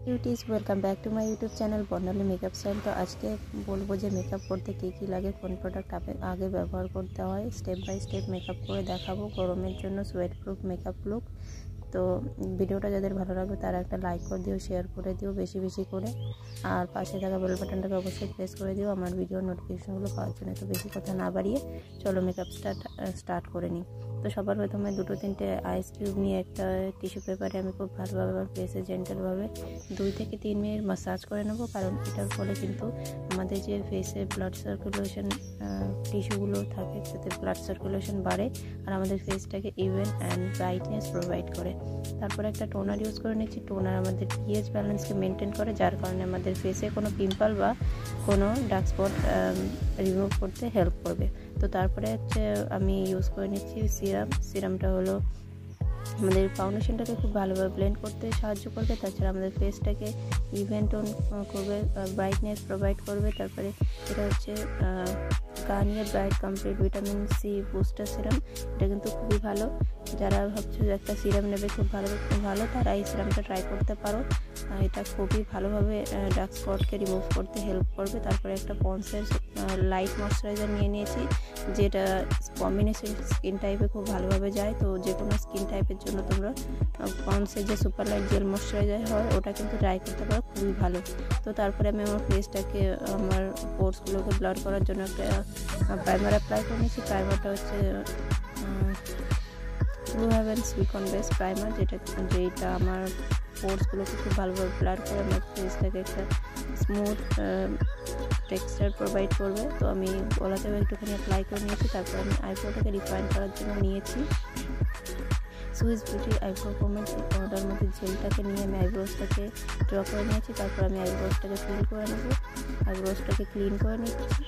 Beauties welcome back to my YouTube channel Barnali makeup style. তো আজকে বলবো যে মেকআপ করতে কী কী লাগে, কোন প্রোডাক্ট আগে ব্যবহার করতে হয়, স্টেপ বাই স্টেপ মেকআপ করে দেখাবো। গরমের জন্য সোয়েট প্রুফ মেকআপ লুক। তো ভিডিওটা যাদের ভালো লাগবে তারা একটা লাইক করে দিও, শেয়ার করে দিও বেশি বেশি করে, আর পাশে থাকা বেল বাটনটাকে অবশ্যই প্রেস করে দিও আমার ভিডিওর নোটিফিকেশনগুলো পাওয়ার জন্য। তো বেশি কথা না বাড়িয়ে চলো মেকআপ স্টার্ট করে নিই। তো সবার প্রথমে 2-3টে আইস কিউব নিয়ে একটা টিস্যু পেপারে আমি খুব ভালোভাবে আমার ফেসে জেন্টালভাবে 2 থেকে 3 মিনিট মাসাজ করে নেবো, কারণ এটার ফলে কিন্তু আমাদের যে ফেসে ব্লাড সার্কুলেশন টিস্যুগুলো থাকে তাতে ব্লাড সার্কুলেশন বাড়ে আর আমাদের ফেসটাকে ইভেন অ্যান্ড ব্রাইটনেস প্রোভাইড করে। তারপরে একটা টোনার ইউজ করে নিচ্ছি। টোনার আমাদের পিএইচ ব্যালেন্সকে মেনটেন করে, যার কারণে আমাদের ফেসে কোনো পিম্পল বা কোনো ডার্ক স্পট রিমুভ করতে হেল্প করবে। তো তারপরে হচ্ছে আমি ইউজ করে নিচ্ছি সিরামটা হলো আমাদের ফাউন্ডেশনটাকে খুব ভালোভাবে ব্লেন্ড করতে সাহায্য করবে, তাছাড়া আমাদের ফেসটাকে ইভেন টোন করবে, ব্রাইটনেস প্রোভাইড করবে। তারপরে এটা হচ্ছে Garnier bright complete vitamin C booster serum. এটা কিন্তু খুবই ভালো, যারা ভাবছো যে একটা সিরাম নেবে খুব ভালো তারা এই সিরামটা ট্রাই করতে পারো। এটা খুবই ভালোভাবে ডার্ক স্পটকে রিমুভ করতে হেল্প করবে। তারপরে একটা পন্সের লাইট ময়শ্চারাইজার নিয়ে নিয়েছি, যেটা কম্বিনেশন স্কিন টাইপে খুব ভালোভাবে যায়। তো যে কোনো স্কিন টাইপের জন্য তোমরা পন্সের যে সুপার লাইট জেল ময়শ্চারাইজার হয় ওটা কিন্তু ট্রাই করতে পারো, খুবই ভালো। তো তারপরে আমি আমার ফেসটাকে আমার পোর্সগুলোকে ব্লার করার জন্য একটা প্রাইমার অ্যাপ্লাই করে নিয়েছি। প্রাইমারটা হচ্ছে blue heaven silicone base primer, যেটা আমার পোর্সগুলোকে খুব ভালোভাবে ব্লার করে আমার ফেসটাকে একটা স্মুথ টেক্সচার প্রোভাইড করবে। তো আমি গলাতেও একটুখানি অ্যাপ্লাই করে নিয়েছি। তারপর আমি আইব্রোটাকে রিফাইন করার জন্য নিয়েছি সুইস বিউটি আইব্রো পোমেড। ওটার মধ্যে জেলটাকে নিয়ে আমি আইব্রোসটাকে ড্র করে নিয়েছি। তারপর আমি আইব্রোসটাকে ক্লিন করে নেব। আইব্রোসটাকে ক্লিন করে নিচ্ছি।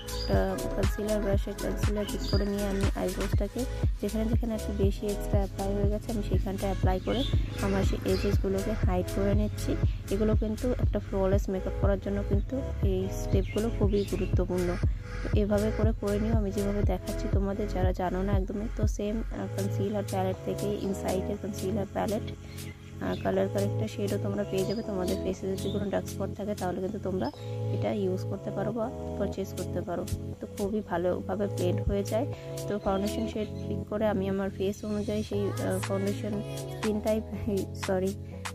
কনসিলার ব্রাশে কনসিলার ঠিক করে নিয়ে আমি আইব্রোসটাকে যেখানে যেখানে একটু বেশি এক্সট্রা অ্যাপ্লাই হয়ে গেছে আমি সেখানটা অ্যাপ্লাই করে আমার সেই এজেসগুলোকে হাইড করে নিচ্ছি। এগুলো কিন্তু একটা ফ্ললেস মেকআপ করার জন্য কিন্তু এই স্টেপগুলো খুবই গুরুত্বপূর্ণ। তো এভাবে করে নিও আমি যেভাবে দেখাচ্ছি তোমাদের, যারা জানো না একদমই। তো সেম কনসিলার প্যালেট থেকে ইনসাইডের কনসিলার প্যালেট কালার কারেক্টার শেডও তোমরা পেয়ে যাবে। তোমাদের ফেসে যদি কোনো ডার্ক স্পট থাকে তাহলে কিন্তু তোমরা এটা ইউজ করতে পারো বা পারচেস করতে পারো। তো খুবই ভালোভাবে ব্লেন্ড হয়ে যায়। তো ফাউন্ডেশন শেড পিক করে আমি আমার ফেস অনুযায়ী সেই ফাউন্ডেশন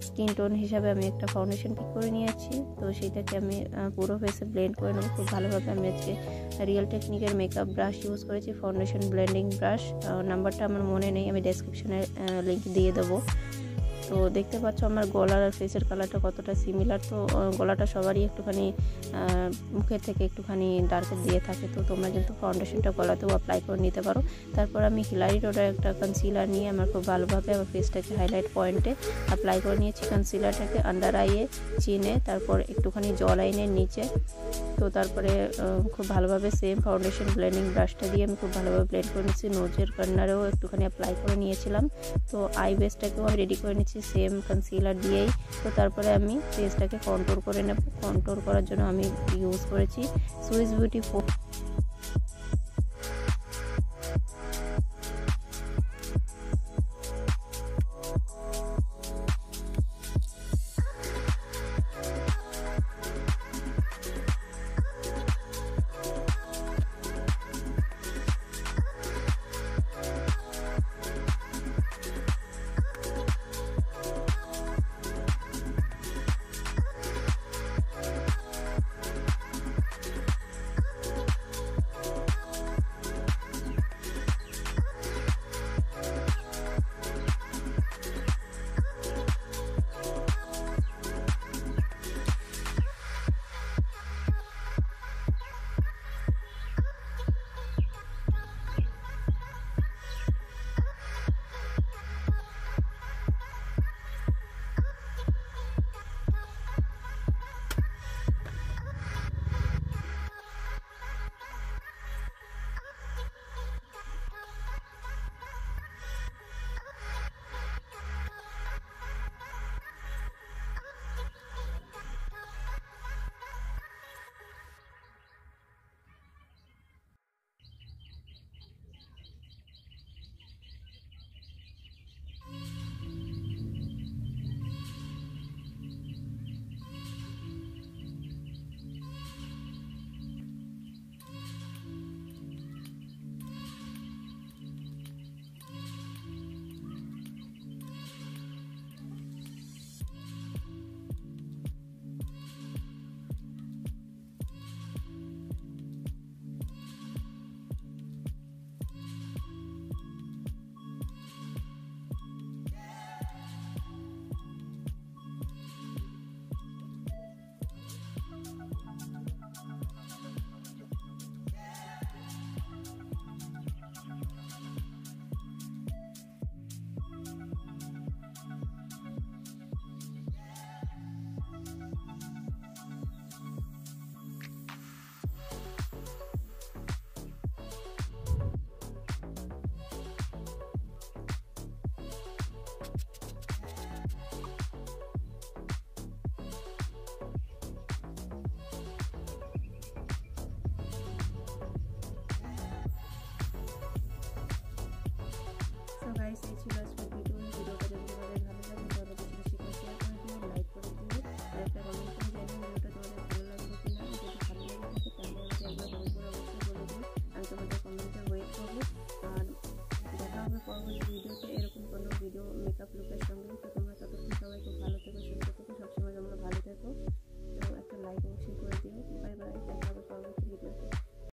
স্কিন টোন হিসাবে আমি একটা ফাউন্ডেশন পিক করে নিয়েছি। তো সেইটাকে আমি পুরো ফেসে ব্লেন্ড করে নেবো খুব ভালোভাবে। আমি আজকে রিয়েল টেকনিকের মেকআপ ব্রাশ ইউজ করেছি, ফাউন্ডেশন ব্লেন্ডিং ব্রাশ। নাম্বারটা আমার মনে নেই, আমি ডেসক্রিপশনে লিঙ্ক দিয়ে দেবো। তো দেখতে পাচ্ছ আমার গলার আর ফেসের কালারটা কতটা সিমিলার। তো গলাটা সবারই একটুখানি মুখের থেকে একটুখানি ডার্কের দিয়ে থাকে, তো তোমরা কিন্তু ফাউন্ডেশনটা গলাতেও অ্যাপ্লাই করে নিতে পারো। তারপর আমি হিলারি রোডার একটা কনসিলার নিয়ে আমার খুব ভালোভাবে আমার ফেসটাকে হাইলাইট পয়েন্টে অ্যাপ্লাই করে নিয়েছি। কনসিলারটাকে আন্ডার আইয়ে, চিনে, তারপর একটুখানি জ লাইনের নিচে। তো তারপরে খুব ভালোভাবে সেম ফাউন্ডেশন ব্লেন্ডিং ব্রাশটা দিয়ে আমি খুব ভালোভাবে ব্লেন্ড করে নিচ্ছি। নোজের কর্নারেও একটুখানি অ্যাপ্লাই করে নিয়েছিলাম। তো আই বেসটাকেও আমি রেডি করে নিচ্ছি সেম কনসিলার দিয়েই। তো তারপরে আমি ফেসটাকে কন্ট্রোল করে নেব। কন্ট্রোল করার জন্য আমি ইউজ করেছি সুইস বিউটি এসেছিলো